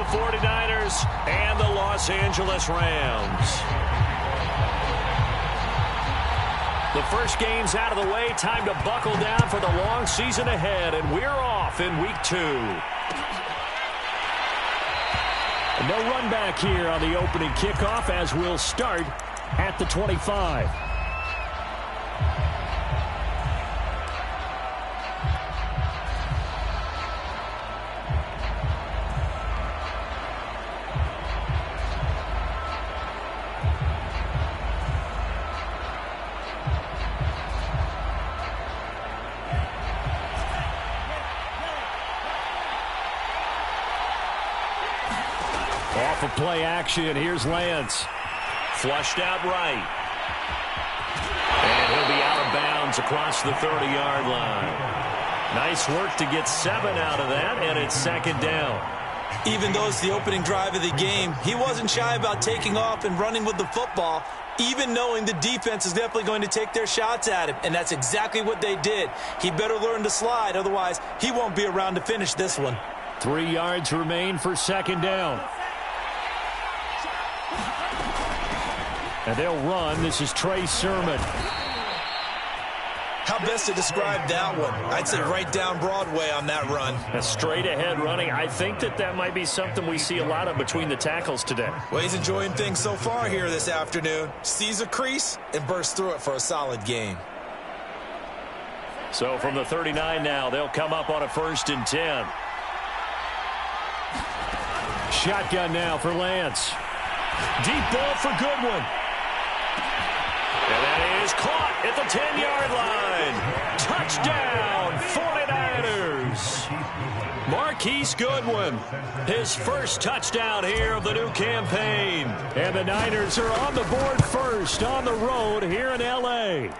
the 49ers and the Los Angeles Rams. The first game's out of the way. Time to buckle down for the long season ahead, and we're off in week 2. And no run back here on the opening kickoff as we'll start at the 25. Off of play action, here's Lance. Flushed out right. And he'll be out of bounds across the 30-yard line. Nice work to get 7 out of that, and it's second down. Even though it's the opening drive of the game, he wasn't shy about taking off and running with the football, even knowing the defense is definitely going to take their shots at him, and that's exactly what they did. He better learn to slide, otherwise he won't be around to finish this one. 3 yards remain for second down. And they'll run. This is Trey Sermon. How best to describe that one? I'd say right down Broadway on that run. A straight-ahead running. I think that might be something we see a lot of between the tackles today. Well, he's enjoying things so far here this afternoon. Sees a crease and bursts through it for a solid game. So from the 39 now, they'll come up on a 1st and 10. Shotgun now for Lance. Deep ball for Goodwin. And that is caught at the 10-yard line. Touchdown, 49ers. Marquise Goodwin, his first touchdown here of the new campaign. And the Niners are on the board first on the road here in L.A.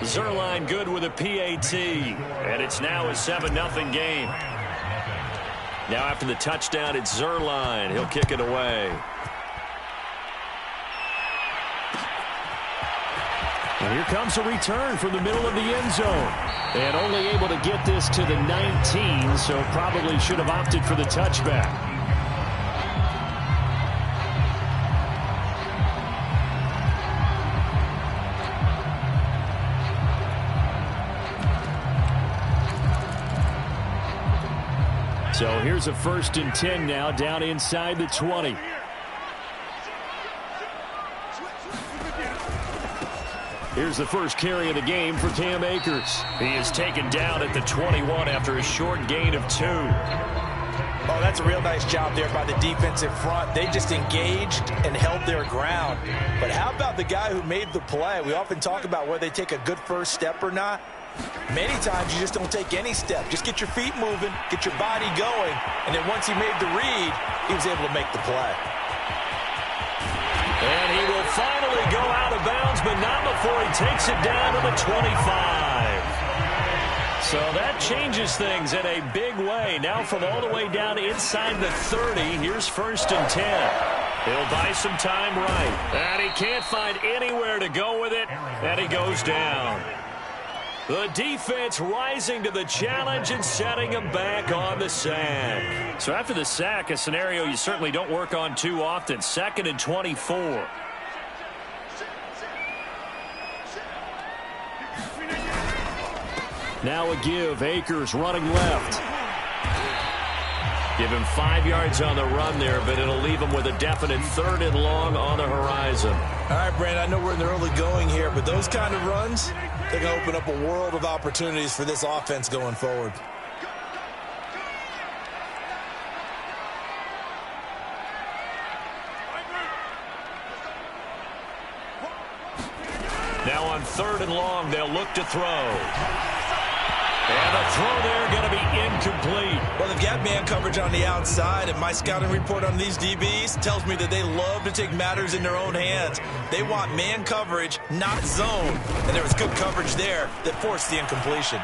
Zuerlein good with a PAT. And it's now a 7-0 game. Now after the touchdown, it's Zuerlein. He'll kick it away. And here comes a return from the middle of the end zone. And only able to get this to the 19, so probably should have opted for the touchback. So here's a 1st and 10 now down inside the 20. Here's the first carry of the game for Cam Akers. He is taken down at the 21 after a short gain of 2. Oh, that's a real nice job there by the defensive front. They just engaged and held their ground. But how about the guy who made the play? We often talk about whether they take a good first step or not. Many times you just don't take any step. Just get your feet moving, get your body going, and then once he made the read, he was able to make the play. And he will finally go out of bounds, but not before he takes it down to the 25. So that changes things in a big way. Now from all the way down inside the 30, here's 1st and 10. He'll buy some time right. And he can't find anywhere to go with it, and he goes down. The defense rising to the challenge and setting him back on the sack. So after the sack, a scenario you certainly don't work on too often. 2nd and 24. Now a give. Akers running left. Give him 5 yards on the run there, but it'll leave him with a definite 3rd and long on the horizon. All right, Brandon, I know we're in the early going here, but those kind of runs, they're going to open up a world of opportunities for this offense going forward. Now on 3rd and long, they'll look to throw. And the throw there going to be incomplete. Well, they've got man coverage on the outside, and my scouting report on these DBs tells me that they love to take matters in their own hands. They want man coverage, not zone. And there was good coverage there that forced the incompletion.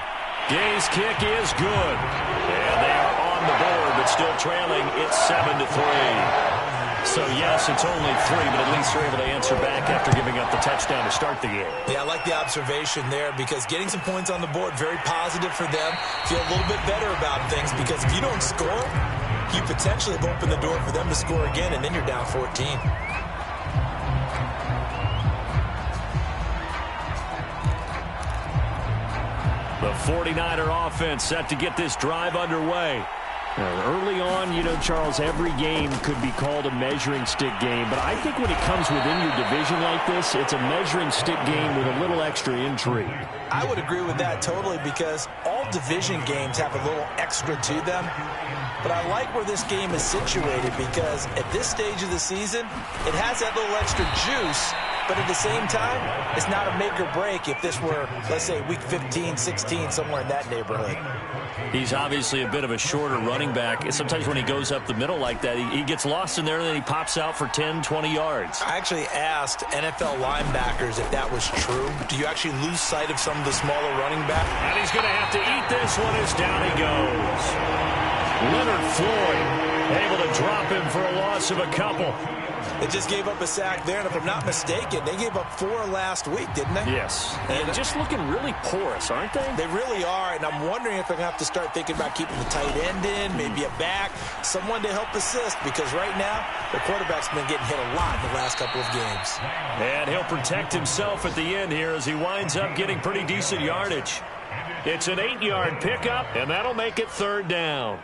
Gay's kick is good. And they are on the board, but still trailing. It's 7-3. So, yes, it's only 3, but at least they're able to answer back after giving up the touchdown to start the game. Yeah, I like the observation there because getting some points on the board, very positive for them. Feel a little bit better about things because if you don't score, you potentially have opened the door for them to score again, and then you're down 14. The 49er offense set to get this drive underway. Early on, you know, Charles, every game could be called a measuring stick game. But I think when it comes within your division like this, it's a measuring stick game with a little extra intrigue. I would agree with that totally, because all division games have a little extra to them. But I like where this game is situated, because at this stage of the season, it has that little extra juice. But at the same time, it's not a make or break if this were, let's say, week 15, 16, somewhere in that neighborhood. He's obviously a bit of a shorter running back. Sometimes when he goes up the middle like that, he gets lost in there, and then he pops out for 10, 20 yards. I actually asked NFL linebackers if that was true. Do you actually lose sight of some of the smaller running backs? And he's going to have to eat this one as down he goes. Leonard Floyd able to drop him for a loss of a couple. They just gave up a sack there, and if I'm not mistaken, they gave up 4 last week, didn't they? Yes. And just looking really porous, aren't they? They really are, and I'm wondering if they're going to have to start thinking about keeping the tight end in, maybe a back, someone to help assist, because right now, the quarterback's been getting hit a lot in the last couple of games. And he'll protect himself at the end here as he winds up getting pretty decent yardage. It's an 8-yard pickup, and that'll make it 3rd down.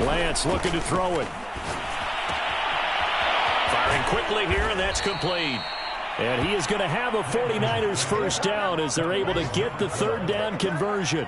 Lance looking to throw it. Firing quickly here, and that's complete. And he is going to have a 49ers first down as they're able to get the 3rd down conversion.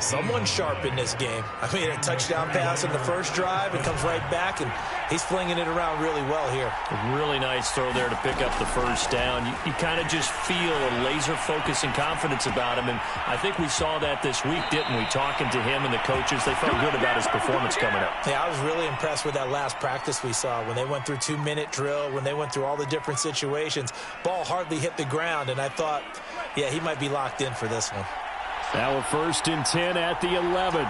Someone sharp in this game. I mean, a touchdown pass in the first drive. It comes right back, and he's flinging it around really well here. A really nice throw there to pick up the first down. You kind of just feel a laser focus and confidence about him, and I think we saw that this week, didn't we? Talking to him and the coaches, they felt good about his performance coming up. Yeah, I was really impressed with that last practice we saw when they went through 2-minute drill, when they went through all the different situations. Ball hardly hit the ground, and I thought, yeah, he might be locked in for this one. Now a 1st and 10 at the 11.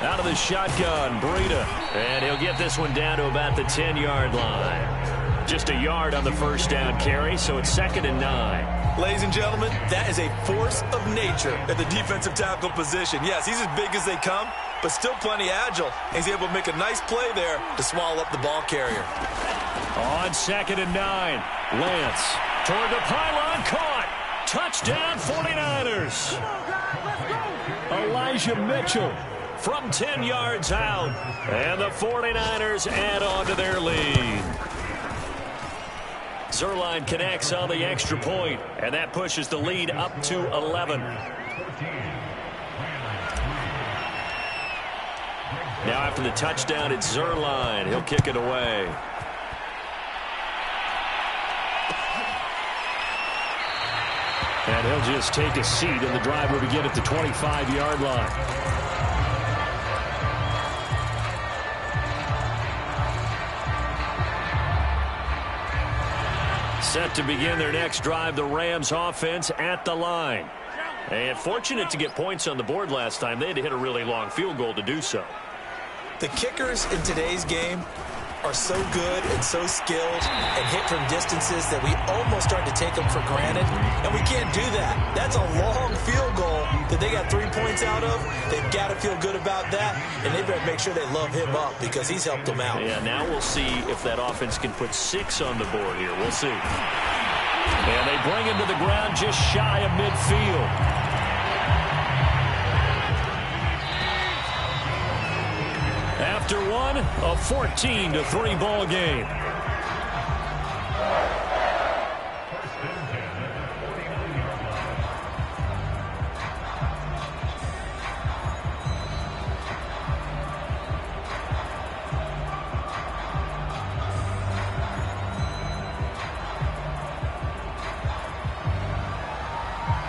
Out of the shotgun, Breida. And he'll get this one down to about the 10-yard line. Just a yard on the first down carry, so it's 2nd and 9. Ladies and gentlemen, that is a force of nature at the defensive tackle position. Yes, he's as big as they come, but still plenty agile. He's able to make a nice play there to swallow up the ball carrier. On 2nd and 9, Lance toward the pylon, caught. Touchdown 49ers. Elijah Mitchell from 10 yards out. And the 49ers add on to their lead. Zuerlein connects on the extra point, and that pushes the lead up to 11. Now after the touchdown, it's Zuerlein. He'll kick it away. And he'll just take a seat, and the drive will begin at the 25-yard line. Set to begin their next drive, the Rams offense at the line. And fortunate to get points on the board last time. They had to hit a really long field goal to do so. The kickers in today's game are so good and so skilled and hit from distances that we almost start to take them for granted, and we can't do that. That's a long field goal that they got 3 points out of. They've got to feel good about that, and they better make sure they love him up because he's helped them out. Yeah, now we'll see if that offense can put 6 on the board here. We'll see. And they bring him to the ground just shy of midfield. After one, a 14-3 ball game.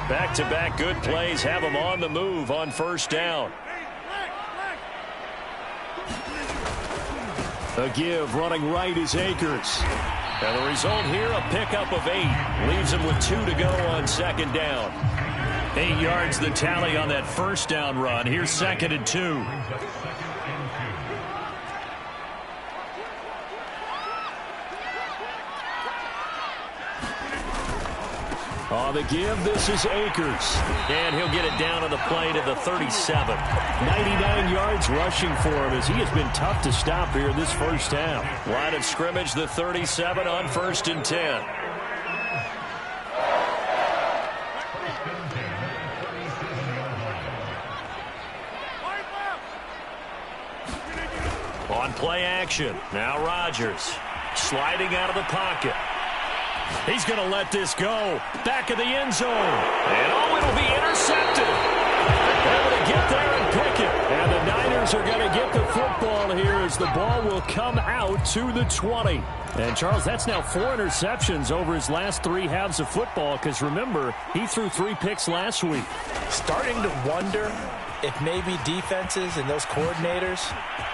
Back-to-back good plays have them on the move on first down. A give running right is Akers. And the result here, a pickup of 8. Leaves him with 2 to go on second down. 8 yards the tally on that first down run. Here's 2nd and 2. On the give, this is Akers. And he'll get it down on the play to the 37. 99 yards rushing for him as he has been tough to stop here in this first half. Line of scrimmage, the 37 on 1st and 10. On play action, now Rodgers sliding out of the pocket. He's going to let this go. Back of the end zone. And oh, it'll be intercepted. Able to get there and pick it. And the Niners are going to get the football here as the ball will come out to the 20. And, Charles, that's now 4 interceptions over his last 3 halves of football because, remember, he threw 3 picks last week. Starting to wonder if maybe defenses and those coordinators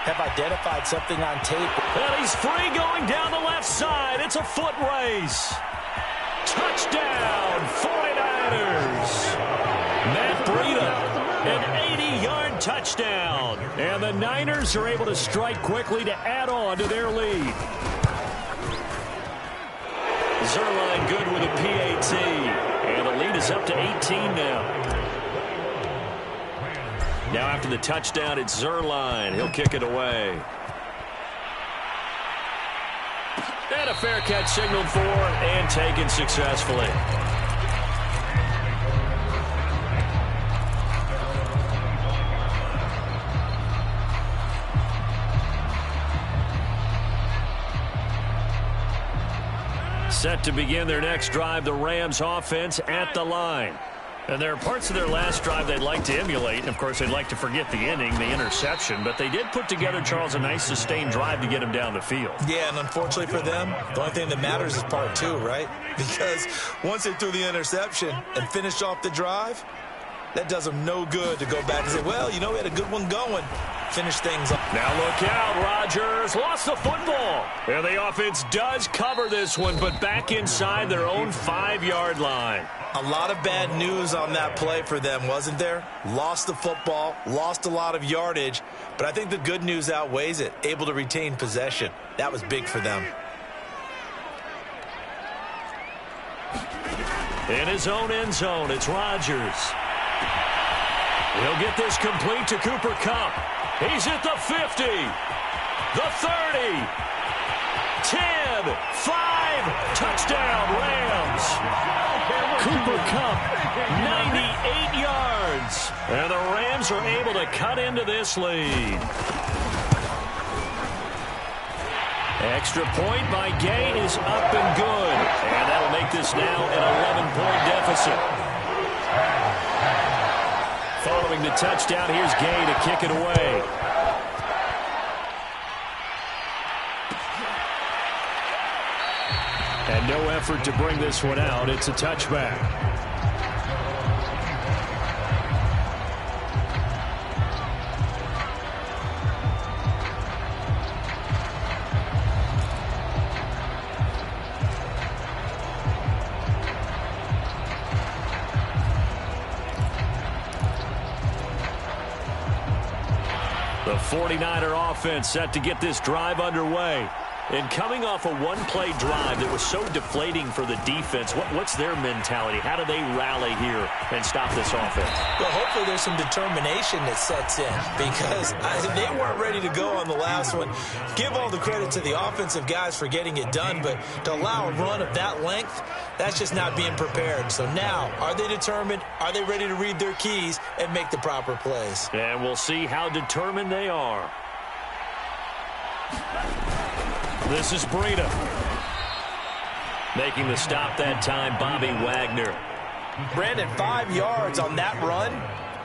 have identified something on tape. And he's free going down the left side. It's a foot race. Touchdown, 49ers. Matt Breida, an 80-yard touchdown. And the Niners are able to strike quickly to add on to their lead. Zerline good with a PAT. And the lead is up to 18 now. Now after the touchdown, it's Zerline. He'll kick it away. And a fair catch signaled for and taken successfully. Set to begin their next drive, the Rams offense at the line. And there are parts of their last drive they'd like to emulate. And, of course, they'd like to forget the inning, the interception. But they did put together, Charles, a nice sustained drive to get him down the field. Yeah, and unfortunately for them, the only thing that matters is part 2, right? Because once they threw the interception and finished off the drive, that does them no good to go back and say, well, you know, we had a good one going. Finish things up. Now look out, Rodgers lost the football. And the offense does cover this one, but back inside their own 5-yard line. A lot of bad news on that play for them, wasn't there? Lost the football, lost a lot of yardage, but I think the good news outweighs it. Able to retain possession. That was big for them. In his own end zone, it's Rodgers. He'll get this complete to Cooper Kupp. He's at the 50, the 30, 10, 5, touchdown Rams. Cooper Kupp, 98 yards. And the Rams are able to cut into this lead. Extra point by Gay is up and good. And that'll make this now an 11-point deficit. Following the touchdown, here's Gay to kick it away. And no effort to bring this one out. It's a touchback. The 49er offense set to get this drive underway. And coming off a one-play drive that was so deflating for the defense, what's their mentality? How do they rally here and stop this offense? Well, hopefully there's some determination that sets in because they weren't ready to go on the last one. Give all the credit to the offensive guys for getting it done, but to allow a run of that length, that's just not being prepared. So now, are they determined? Are they ready to read their keys and make the proper plays? And we'll see how determined they are. This is Breida. Making the stop that time, Bobby Wagner. Brandon, 5 yards on that run.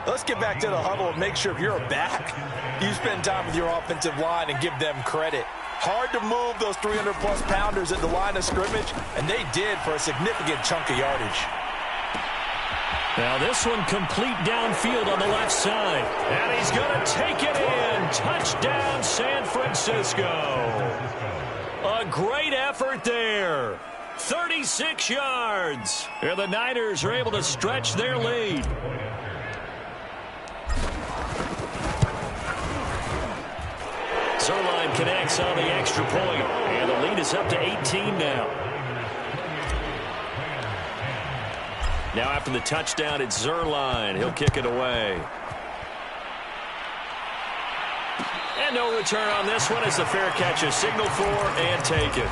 Let's get back to the huddle and make sure if you're a back, you spend time with your offensive line and give them credit. Hard to move those 300-plus pounders at the line of scrimmage, and they did for a significant chunk of yardage. Now this one complete downfield on the left side. And he's going to take it in. Touchdown, San Francisco. A great effort there. 36 yards. And the Niners are able to stretch their lead. Zerline connects on the extra point, and the lead is up to 18 now. Now after the touchdown, it's Zerline. He'll kick it away. And no return on this one as the fair catch is signaled for and taken.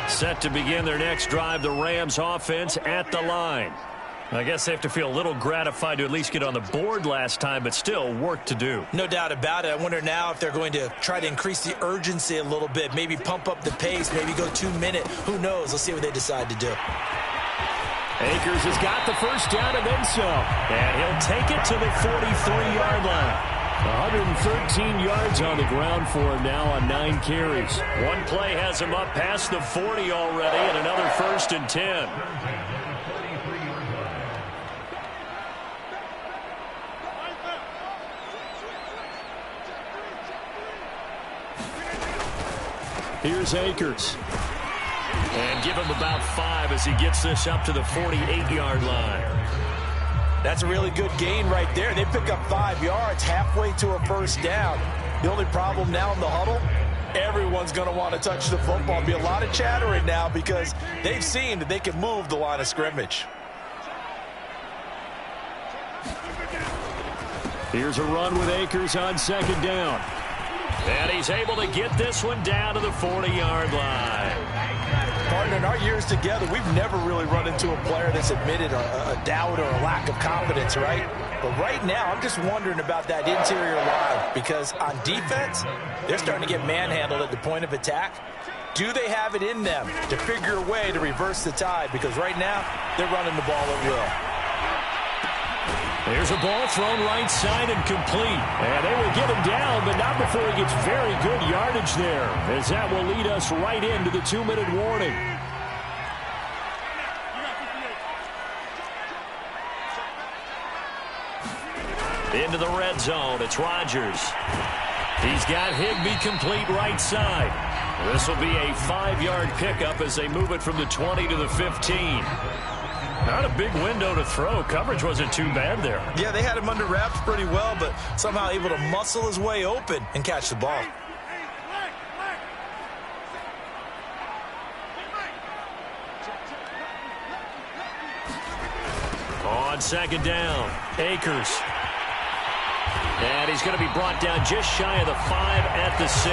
Set to begin their next drive, the Rams offense at the line. I guess they have to feel a little gratified to at least get on the board last time, but still work to do. No doubt about it. I wonder now if they're going to try to increase the urgency a little bit, maybe pump up the pace, maybe go 2-minute. Who knows? Let's see what they decide to do. Akers has got the first down and then some. And he'll take it to the 43-yard line. 113 yards on the ground for him now on 9 carries. One play has him up past the 40 already, and another 1st and 10. Here's Akers. And give him about 5 as he gets this up to the 48-yard line. That's a really good gain right there. They pick up 5 yards halfway to a first down. The only problem now in the huddle, everyone's going to want to touch the football. There'll be a lot of chattering now because they've seen that they can move the line of scrimmage. Here's a run with Akers on 2nd down. And he's able to get this one down to the 40-yard line. Partner, in our years together, we've never really run into a player that's admitted a doubt or a lack of confidence, right? But right now, I'm just wondering about that interior line because on defense, they're starting to get manhandled at the point of attack. Do they have it in them to figure a way to reverse the tide? Because right now, they're running the ball at will. There's a ball thrown right side and complete. And they will get him down, but not before he gets very good yardage there, as that will lead us right into the 2-minute warning. Into the red zone, it's Rodgers. He's got Higbee complete right side. This will be a 5-yard pickup as they move it from the 20 to the 15. Not a big window to throw. Coverage wasn't too bad there. Yeah, they had him under wraps pretty well, but somehow able to muscle his way open and catch the ball. On 2nd down, Akers. And he's going to be brought down just shy of the 5 at the 6.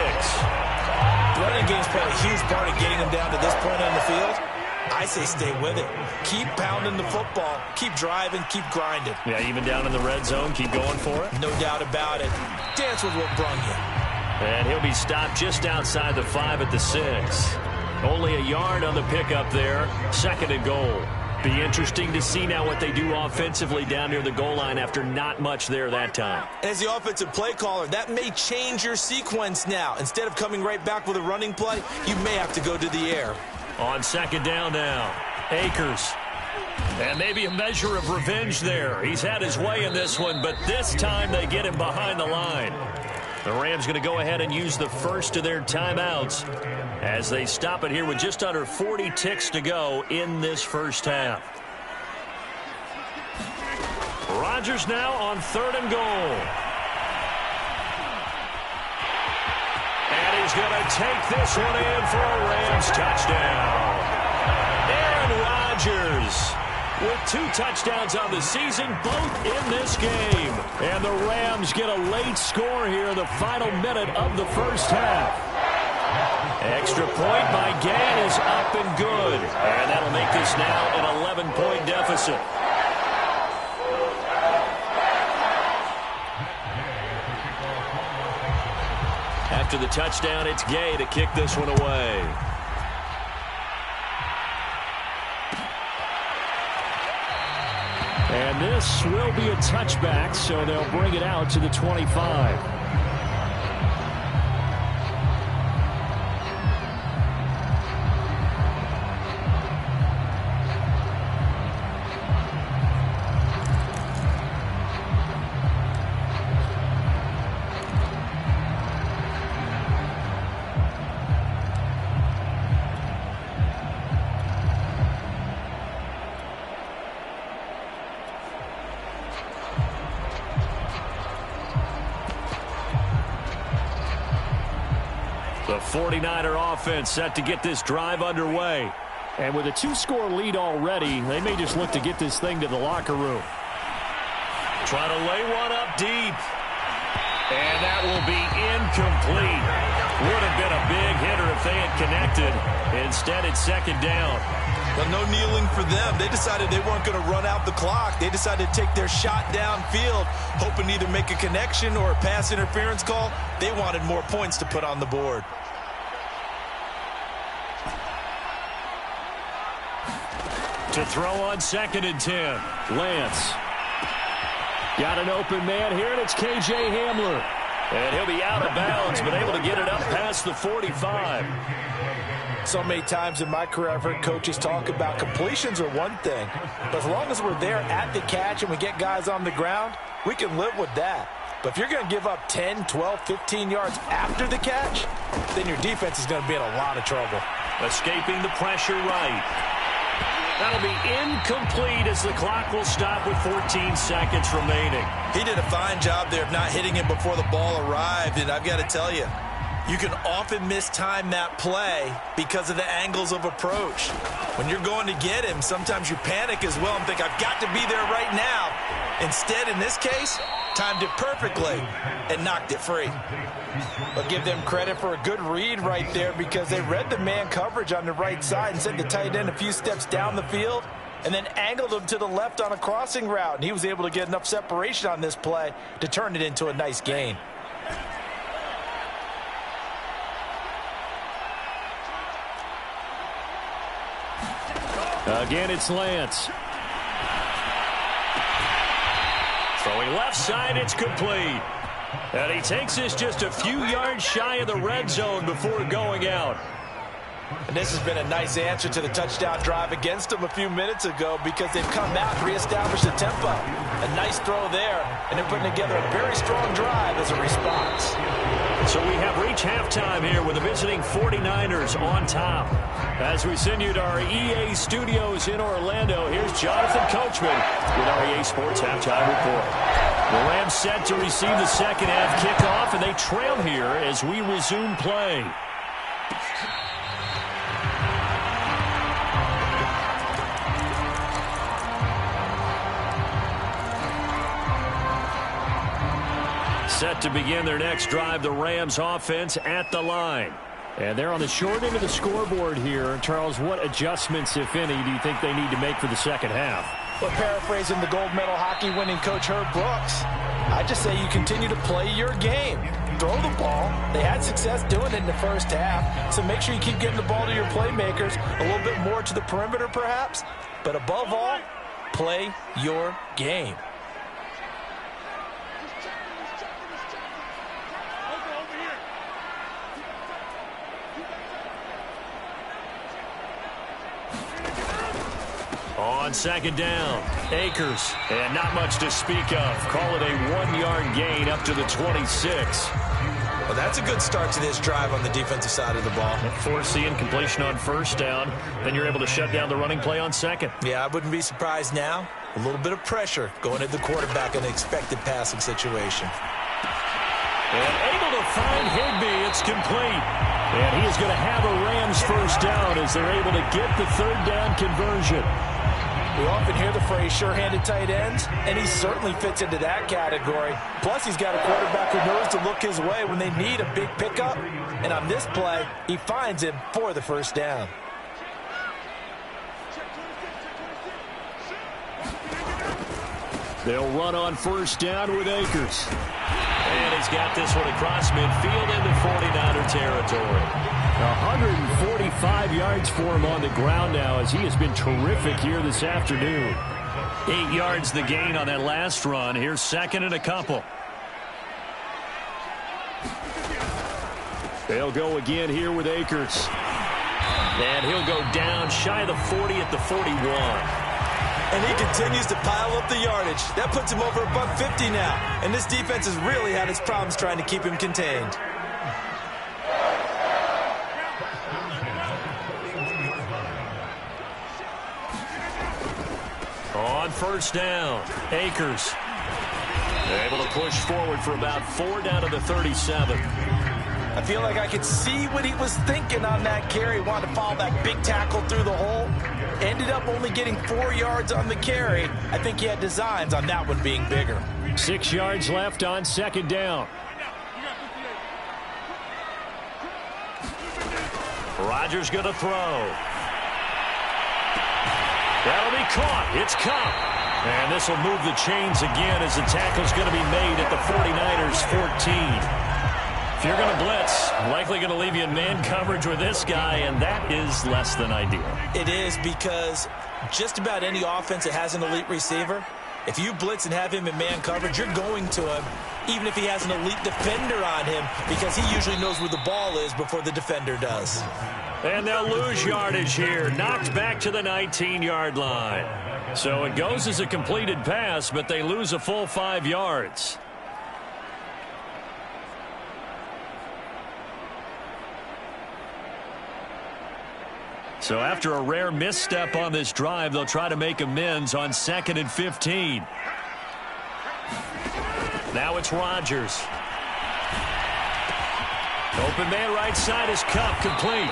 Running game's played a huge part of getting him down to this point on the field. I say stay with it. Keep pounding the football. Keep driving. Keep grinding. Yeah, even down in the red zone, keep going for it. No doubt about it. Dance with what brung you. And he'll be stopped just outside the 5 at the 6. Only a yard on the pickup there. 2nd and goal. Be interesting to see now what they do offensively down near the goal line after not much there that time. As the offensive play caller, that may change your sequence now. Instead of coming right back with a running play, you may have to go to the air. On 2nd down now, Akers. And maybe a measure of revenge there. He's had his way in this one, but this time they get him behind the line. The Rams going to go ahead and use the first of their timeouts as they stop it here with just under 40 ticks to go in this first half. Rodgers now on 3rd and goal. And he's going to take this one in for a Rams touchdown. Aaron Rodgers with 2 touchdowns on the season, both in this game. And the Rams get a late score here in the final minute of the first half. Extra point by Gann is up and good. And that'll make this now an 11-point deficit. After the touchdown, it's Gay to kick this one away. And this will be a touchback, so they'll bring it out to the 25. The 49er offense set to get this drive underway. And with a 2-score lead already, they may just look to get this thing to the locker room. Trying to lay one up deep. And that will be incomplete. Would have been a big hitter if they had connected. Instead, it's second down. But no kneeling for them. They decided they weren't going to run out the clock. They decided to take their shot downfield, hoping to either make a connection or a pass interference call. They wanted more points to put on the board. To throw on 2nd and 10. Lance. Got an open man here, and it's K.J. Hamler. And he'll be out of bounds, but able to get it up past the 45. So many times in my career, I've heard coaches talk about completions are one thing. But as long as we're there at the catch and we get guys on the ground, we can live with that. But if you're going to give up 10, 12, 15 yards after the catch, then your defense is going to be in a lot of trouble. Escaping the pressure right. That'll be incomplete as the clock will stop with 14 seconds remaining. He did a fine job there of not hitting him before the ball arrived, and I've got to tell you, you can often mistime that play because of the angles of approach. When you're going to get him, sometimes you panic as well and think, I've got to be there right now. Instead, in this case, timed it perfectly and knocked it free. But give them credit for a good read right there because they read the man coverage on the right side and sent the tight end a few steps down the field and then angled him to the left on a crossing route. And he was able to get enough separation on this play to turn it into a nice gain. Again, it's Lance. Throwing left side, it's complete. And he takes this just a few yards shy of the red zone before going out. And this has been a nice answer to the touchdown drive against them a few minutes ago because they've come out and reestablished the tempo. A nice throw there, and they're putting together a very strong drive as a response. So we have reached halftime here with the visiting 49ers on top. As we send you to our EA studios in Orlando, here's Jonathan Coachman with our EA Sports Halftime Report. The Rams set to receive the second half kickoff, and they trail here as we resume play. Set to begin their next drive, the Rams offense at the line. And they're on the short end of the scoreboard here. Charles, what adjustments, if any, do you think they need to make for the second half? Well, paraphrasing the gold medal hockey winning coach Herb Brooks, I just say you continue to play your game. Throw the ball. They had success doing it in the first half, so make sure you keep getting the ball to your playmakers, a little bit more to the perimeter perhaps, but above all, play your game. On second down, Akers, and not much to speak of. Call it a 1-yard gain up to the 26. Well, that's a good start to this drive on the defensive side of the ball. Foreseeing completion on first down, then you're able to shut down the running play on second. Yeah, I wouldn't be surprised now. A little bit of pressure going at the quarterback in an expected passing situation. And able to find Higbee, it's complete. And he is going to have a Rams first down as they're able to get the third down conversion. We often hear the phrase sure-handed tight ends, and he certainly fits into that category. Plus, he's got a quarterback who knows to look his way when they need a big pickup. And on this play, he finds him for the first down. They'll run on first down with Akers. And he's got this one across midfield into 49er territory. 145 yards for him on the ground now as he has been terrific here this afternoon. 8 yards the gain on that last run. Here's second and a couple. They'll go again here with Akers. And he'll go down shy of the 40 at the 41. And he continues to pile up the yardage. That puts him over $150 now. And this defense has really had its problems trying to keep him contained. On first down, Akers able to push forward for about 4 down to the 37. I feel like I could see what he was thinking on that carry. He wanted to follow that big tackle through the hole. Ended up only getting 4 yards on the carry. I think he had designs on that one being bigger. 6 yards left on second down. Rodgers going to throw. That'll be caught. It's Cup. And this will move the chains again as the tackle's going to be made at the 49ers 14. If you're going to blitz, likely going to leave you in man coverage with this guy, and that is less than ideal. It is, because just about any offense that has an elite receiver, if you blitz and have him in man coverage, you're going to him, even if he has an elite defender on him, because he usually knows where the ball is before the defender does. And they'll lose yardage here. Knocked back to the 19-yard line. So it goes as a completed pass, but they lose a full 5 yards. So after a rare misstep on this drive, they'll try to make amends on 2nd and 15. Now it's Rodgers. Open man right side is Cup, complete.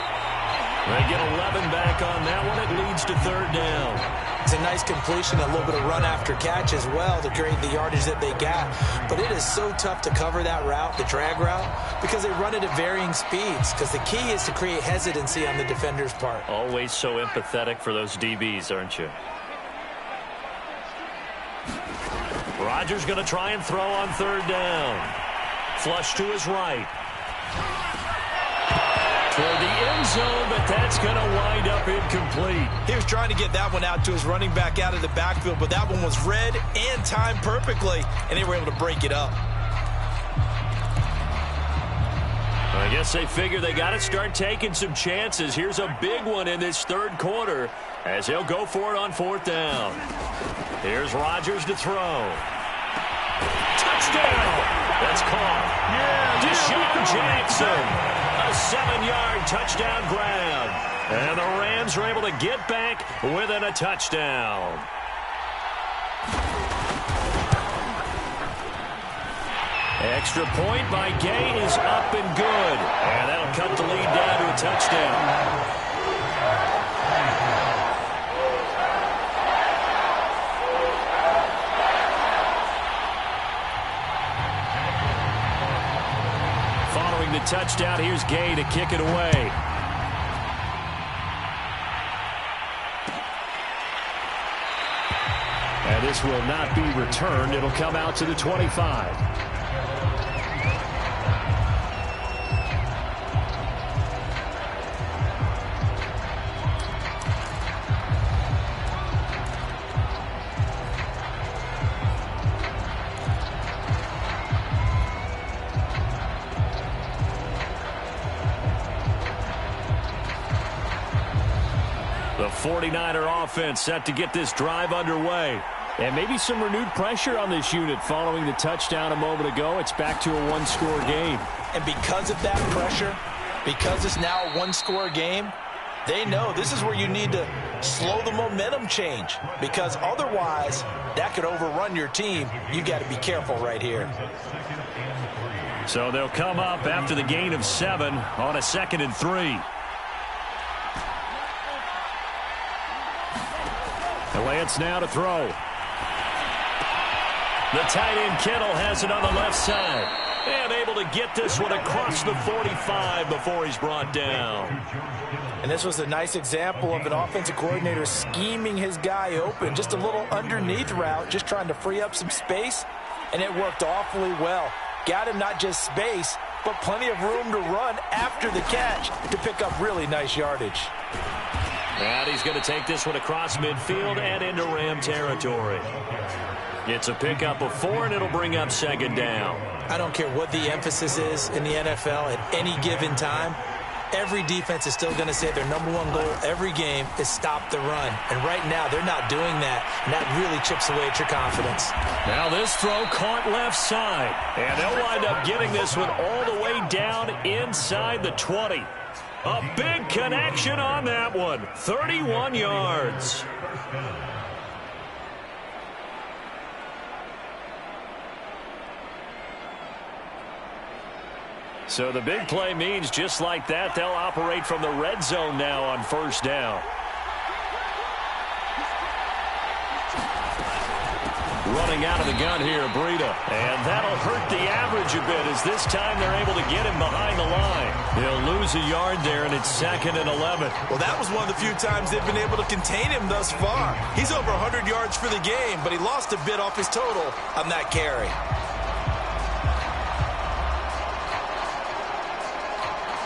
They get 11 back on that one. It leads to 3rd down. It's a nice completion, a little bit of run after catch as well to create the yardage that they got. But it is so tough to cover that route, the drag route, because they run it at varying speeds. Because the key is to create hesitancy on the defender's part. Always so empathetic for those DBs, aren't you? Rodgers going to try and throw on 3rd down. Flush to his right. Toward the end zone, but that's going to wind up incomplete. He was trying to get that one out to his running back out of the backfield, but that one was read and timed perfectly, and they were able to break it up. I guess they figure they got to start taking some chances. Here's a big one in this 3rd quarter as he'll go for it on 4th down. Here's Rodgers to throw. Touchdown! That's caught. Deshaun Jackson. A 7-yard touchdown grab. And the Rams are able to get back within a touchdown. Extra point by Gay is up and good. And that'll cut the lead down to a touchdown. Following the touchdown, here's Gay to kick it away. And this will not be returned. It'll come out to the 25. The 49er offense set to get this drive underway. And maybe some renewed pressure on this unit following the touchdown a moment ago. It's back to a one-score game. And because of that pressure, because it's now a one-score game, they know this is where you need to slow the momentum change. Because otherwise, that could overrun your team. You got to be careful right here. So they'll come up after the gain of 7 on a 2nd and 3. Lance now to throw. The tight end Kittle has it on the left side. And able to get this one across the 45 before he's brought down. And this was a nice example of an offensive coordinator scheming his guy open. Just a little underneath route, just trying to free up some space. And it worked awfully well. Got him not just space, but plenty of room to run after the catch to pick up really nice yardage. And he's going to take this one across midfield and into Ram territory. It's a pickup of 4, and it'll bring up 2nd down. I don't care what the emphasis is in the NFL at any given time. Every defense is still going to say their number one goal every game is stop the run. And right now, they're not doing that, and that really chips away at your confidence. Now this throw caught left side. And they'll wind up getting this one all the way down inside the 20. A big connection on that one. 31 yards. So the big play means just like that, they'll operate from the red zone now on first down. Running out of the gun here, Breida. And that'll hurt the average a bit as this time they're able to get him behind the line. He'll lose a yard there, and it's 2nd and 11. Well, that was one of the few times they've been able to contain him thus far. He's over 100 yards for the game, but he lost a bit off his total on that carry.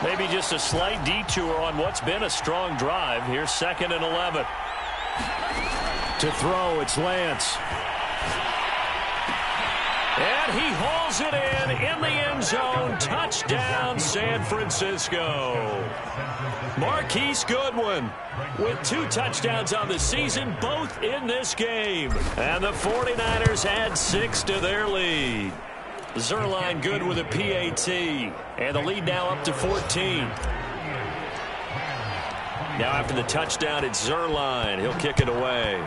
Maybe just a slight detour on what's been a strong drive. Here's 2nd and 11. To throw, it's Lance. And he hauls it in the end zone. Touchdown, San Francisco. Marquise Goodwin with 2 touchdowns on the season, both in this game. And the 49ers add 6 to their lead. Zerline good with a PAT. And the lead now up to 14. Now after the touchdown, it's Zerline. He'll kick it away.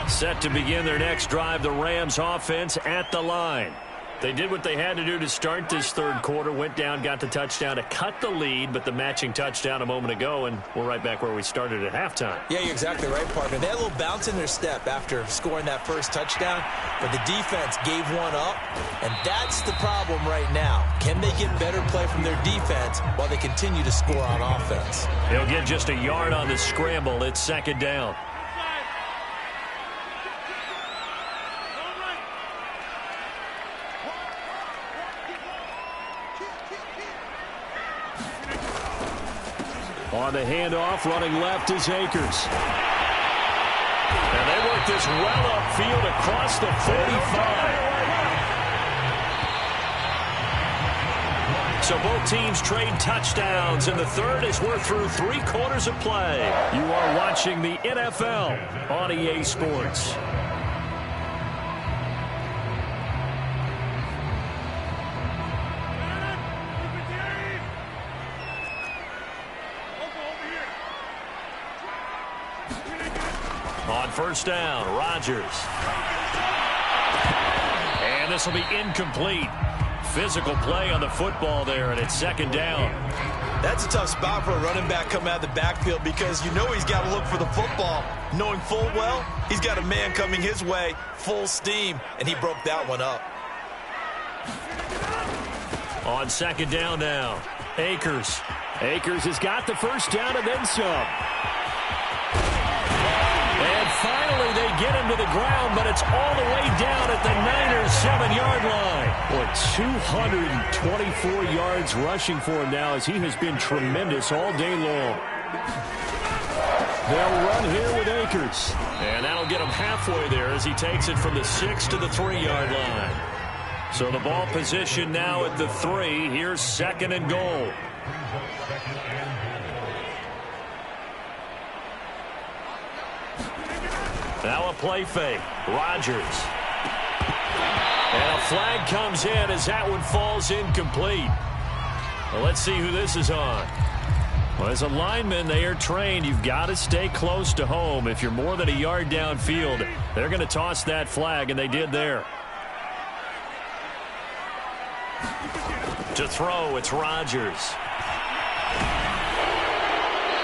Set to begin their next drive, the Rams offense at the line. They did what they had to do to start this third quarter, went down, got the touchdown to cut the lead, but the matching touchdown a moment ago, and we're right back where we started at halftime. Yeah, you're exactly right, partner. They had a little bounce in their step after scoring that first touchdown, but the defense gave one up, and that's the problem right now. Can they get better play from their defense while they continue to score on offense? They'll get just a yard on the scramble. It's 2nd down. On the handoff, running left is Akers. And they work this well upfield across the 45. So both teams trade touchdowns in the third as we're through 3 quarters of play. You are watching the NFL on EA Sports. On first down, Rodgers. And this will be incomplete. Physical play on the football there, and it's 2nd down. That's a tough spot for a running back coming out of the backfield because you know he's got to look for the football, knowing full well he's got a man coming his way, full steam, and he broke that one up. On 2nd down now, Akers. Akers has got the first down and then some. And finally, they get him to the ground, but it's all the way down at the Niners' 7-yard line. Boy, 224 yards rushing for him now as he has been tremendous all day long. They'll run here with Akers. And that'll get him halfway there as he takes it from the 6 to the 3-yard line. So the ball position now at the 3. Here's 2nd and goal. Now a play fake. Rodgers. And a flag comes in as that one falls incomplete. Well, let's see who this is on. Well, as a lineman, they are trained. You've got to stay close to home. If you're more than a yard downfield, they're going to toss that flag, and they did there. To throw, it's Rodgers.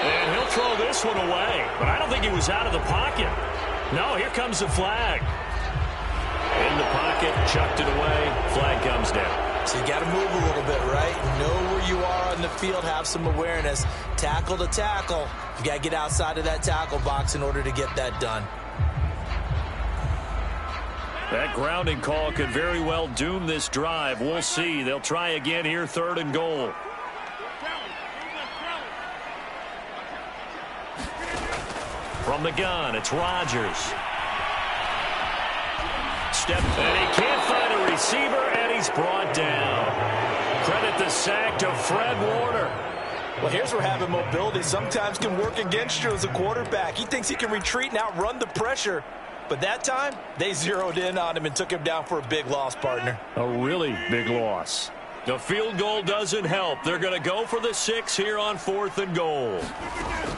And he'll throw this one away, but I don't think he was out of the pocket. No, here comes the flag. In the pocket, chucked it away, flag comes down. So you got to move a little bit, right? Know where you are on the field, have some awareness. Tackle to tackle. You got to get outside of that tackle box in order to get that done. That grounding call could very well doom this drive. We'll see. They'll try again here, 3rd and goal. From the gun, it's Rodgers. Step, and he can't find a receiver, and he's brought down. Credit the sack to Fred Warner. Well, here's where having mobility sometimes can work against you as a quarterback. He thinks he can retreat and outrun the pressure, But that time, they zeroed in on him and took him down for a big loss, partner. A really big loss. The field goal doesn't help. They're going to go for the 6 here on 4th and goal.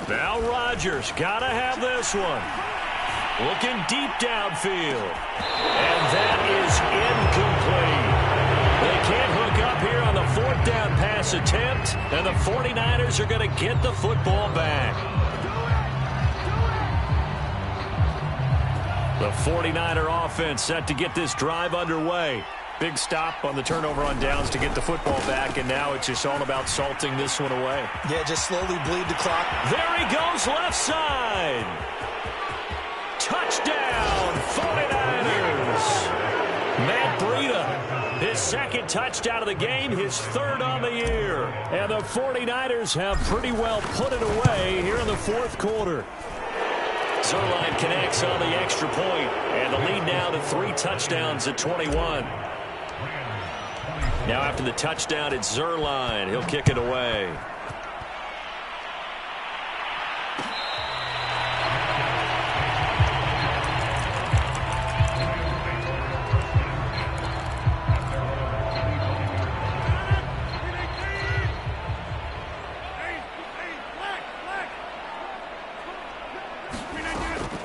Now Rodgers got to have this one. Looking deep downfield. And that is incomplete. They can't hook up here on the 4th down pass attempt. And the 49ers are going to get the football back. The 49er offense set to get this drive underway. Big stop on the turnover on downs to get the football back, and now it's just all about salting this one away. Yeah, just slowly bleed the clock. There he goes, left side. Touchdown, 49ers. Matt Breida, his 2nd touchdown of the game, his 3rd on the year. And the 49ers have pretty well put it away here in the 4th quarter. Zuerlein connects on the extra point, and the lead now to 3 touchdowns at 21. Now after the touchdown, it's Zuerlein. He'll kick it away.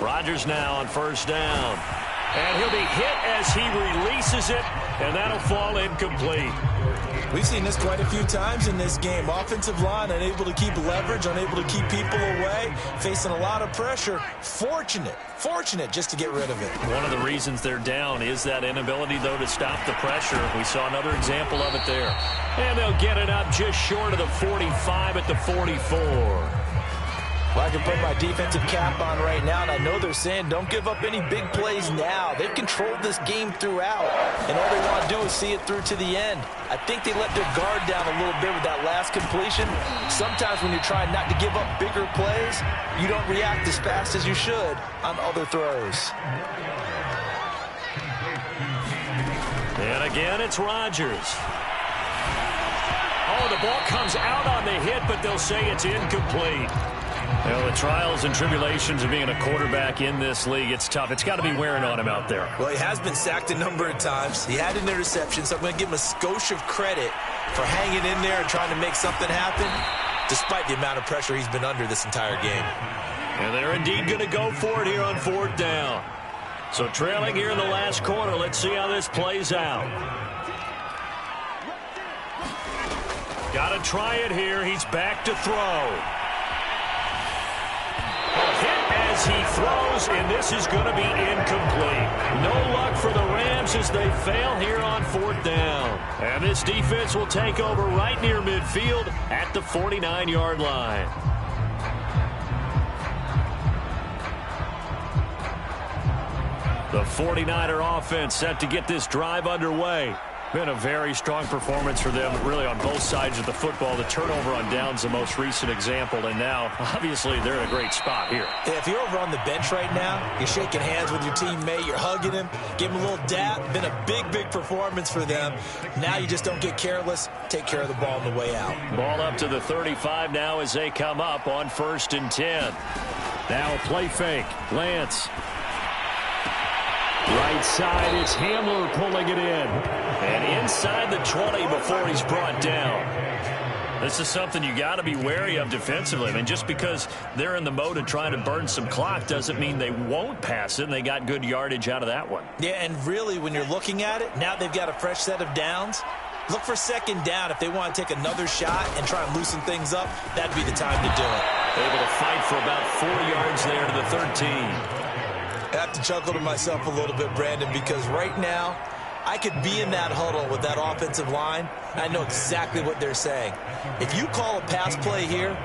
Rodgers now on 1st down. And he'll be hit as he releases it, and that'll fall incomplete. We've seen this quite a few times in this game. Offensive line unable to keep leverage, unable to keep people away, facing a lot of pressure. Fortunate just to get rid of it. One of the reasons they're down is that inability, though, to stop the pressure. We saw another example of it there. And they'll get it up just short of the 45 at the 44. Well, I can put my defensive cap on right now, and I know they're saying don't give up any big plays now. They've controlled this game throughout, and all they want to do is see it through to the end. I think they let their guard down a little bit with that last completion. Sometimes when you're trying not to give up bigger plays, you don't react as fast as you should on other throws. And again, it's Rodgers. Oh, the ball comes out on the hit, but they'll say it's incomplete. You know, the trials and tribulations of being a quarterback in this league, it's tough. It's got to be wearing on him out there. Well, he has been sacked a number of times. He had an interception, so I'm going to give him a skosh of credit for hanging in there and trying to make something happen, despite the amount of pressure he's been under this entire game. And they're indeed going to go for it here on 4th down. So trailing here in the last quarter, let's see how this plays out. Got to try it here. He's back to throw. As he throws, and this is going to be incomplete. No luck for the Rams as they fail here on 4th down. And this defense will take over right near midfield at the 49-yard line. The 49er offense set to get this drive underway. Been a very strong performance for them, really, on both sides of the football. The turnover on downs, the most recent example, and now, obviously, they're in a great spot here. Yeah, if you're over on the bench right now, you're shaking hands with your teammate, you're hugging him, give him a little dap. Been a big performance for them. Now you just don't get careless. Take care of the ball on the way out. Ball up to the 35 now as they come up on 1st and 10. Now a play fake. Lance. Right side, it's Hamler pulling it in. And inside the 20 before he's brought down. This is something you got to be wary of defensively. I mean, just because they're in the mode of trying to burn some clock doesn't mean they won't pass it, and they got good yardage out of that one. Yeah, and really, when you're looking at it, now they've got a fresh set of downs. Look for 2nd down. If they want to take another shot and try and loosen things up, that'd be the time to do it. Able to fight for about 4 yards there to the 13. I have to chuckle to myself a little bit, Brandon, because right now I could be in that huddle with that offensive line. I know exactly what they're saying. If you call a pass play here,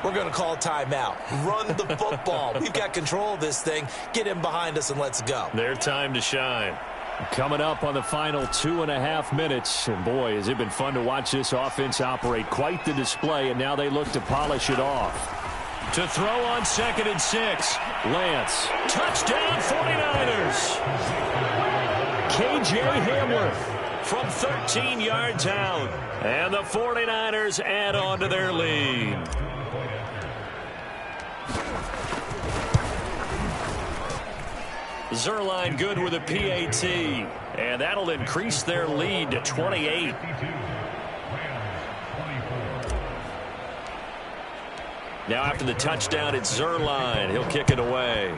we're going to call timeout. Run the football. We've got control of this thing. Get him behind us and let's go. Their time to shine. Coming up on the final 2.5 minutes. And boy, has it been fun to watch this offense operate. Quite the display, and now they look to polish it off. To throw on 2nd and 6. Lance. Touchdown 49ers. KJ Hamler from 13 yards out. And the 49ers add on to their lead. Zerline good with a PAT. And that'll increase their lead to 28. Now after the touchdown, it's Zerline. He'll kick it away.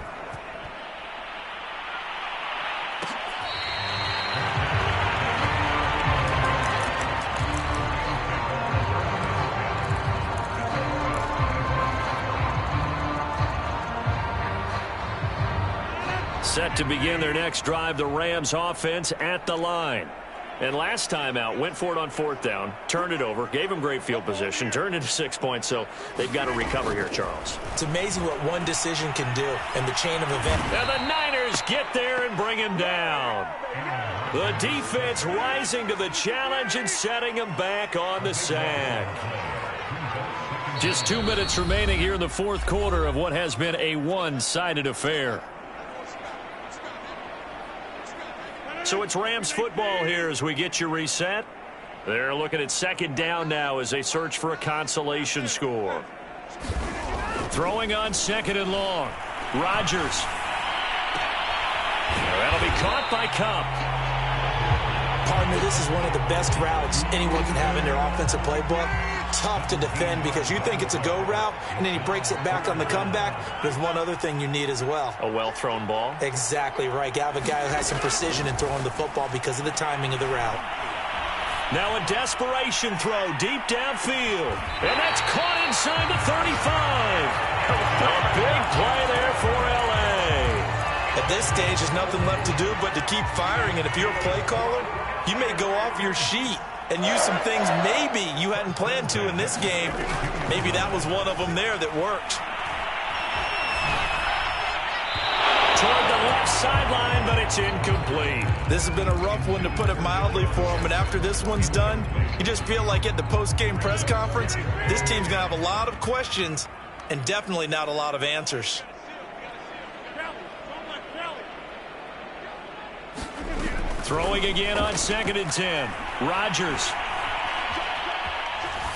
Set to begin their next drive, the Rams offense at the line. And last time out, went for it on 4th down, turned it over, gave them great field position, turned it to 6 points, so they've got to recover here, Charles. It's amazing what one decision can do in the chain of events. And the Niners get there and bring him down. The defense rising to the challenge and setting him back on the sack. Just 2 minutes remaining here in the 4th quarter of what has been a one-sided affair. So it's Rams football here as we get you reset. They're looking at 2nd down now as they search for a consolation score. Throwing on 2nd and long. Rodgers. That'll be caught by Cup. Partner, this is one of the best routes anyone can have in their offensive playbook. Tough to defend because you think it's a go route, and then he breaks it back on the comeback. There's one other thing you need as well. A well-thrown ball. Exactly right. You have a guy who has some precision in throwing the football because of the timing of the route. Now a desperation throw deep downfield. And that's caught inside the 35. A big play there for L.A. At this stage, there's nothing left to do but to keep firing. And if you're a play caller, you may go off your sheet and use some things maybe you hadn't planned to in this game. Maybe that was one of them there that worked. Toward the left sideline, but it's incomplete. This has been a rough one, to put it mildly, for him. But after this one's done, you just feel like at the post-game press conference, this team's going to have a lot of questions and definitely not a lot of answers. Throwing again on 2nd and 10. Rodgers.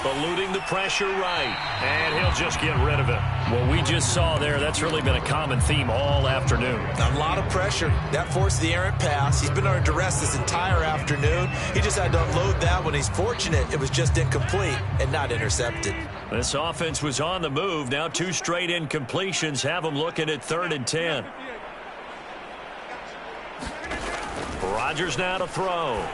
Eluding the pressure right. And he'll just get rid of it. What we just saw there, that's really been a common theme all afternoon. A lot of pressure. That forced the errant pass. He's been under duress this entire afternoon. He just had to unload that one. He's fortunate it was just incomplete and not intercepted. This offense was on the move. Now 2 straight incompletions have them looking at 3rd and 10. Rodgers now to throw.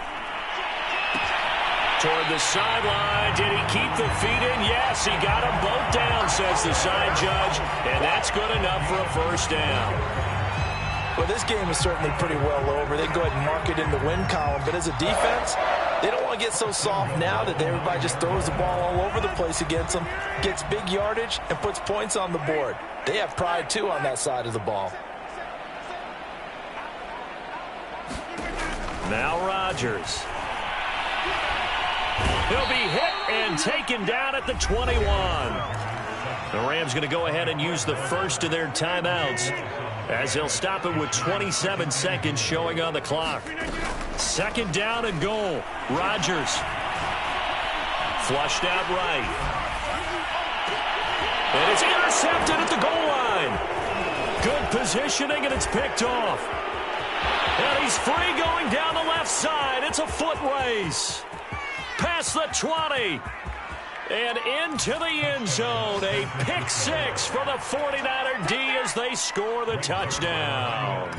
Toward the sideline. Did he keep the feet in? Yes, he got them both down, says the side judge. And that's good enough for a 1st down. Well, this game is certainly pretty well over. They go ahead and mark it in the win column. But as a defense, they don't want to get so soft now that everybody just throws the ball all over the place against them, gets big yardage, and puts points on the board. They have pride, too, on that side of the ball. Now Rodgers. He'll be hit and taken down at the 21. The Rams going to go ahead and use the first of their timeouts as they'll stop it with 27 seconds showing on the clock. 2nd down and goal. Rodgers. Flushed out right. And it's intercepted at the goal line. Good positioning, and it's picked off. And he's free going down the left side. It's a foot race. Past the 20. And into the end zone. A pick 6 for the 49er D as they score the touchdown.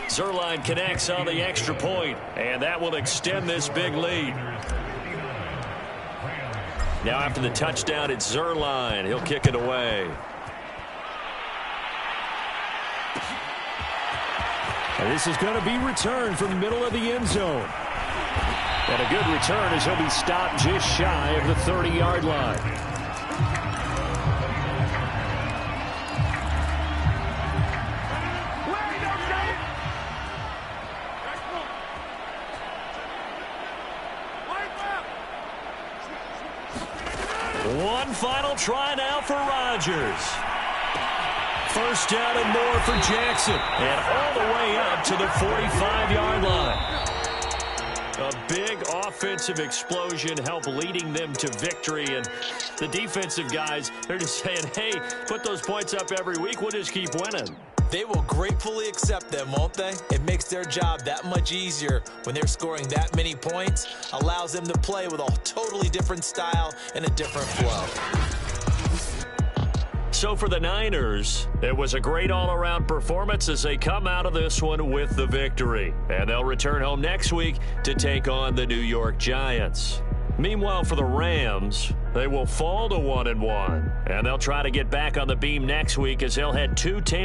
Zerline connects on the extra point, and that will extend this big lead. Now after the touchdown, it's Zerline. He'll kick it away. And this is going to be returned from the middle of the end zone. And a good return as he'll be stopped just shy of the 30-yard line. One final try now for Rodgers. 1st down and more for Jackson. And all the way up to the 45-yard line. A big offensive explosion help leading them to victory. And the defensive guys, they're just saying, hey, put those points up every week. We'll just keep winning. They will gratefully accept them, won't they? It makes their job that much easier when they're scoring that many points. Allows them to play with a totally different style and a different flow. So for the Niners, it was a great all-around performance as they come out of this one with the victory. And they'll return home next week to take on the New York Giants. Meanwhile, for the Rams, they will fall to 1-1. And they'll try to get back on the beam next week as they'll head to Tampa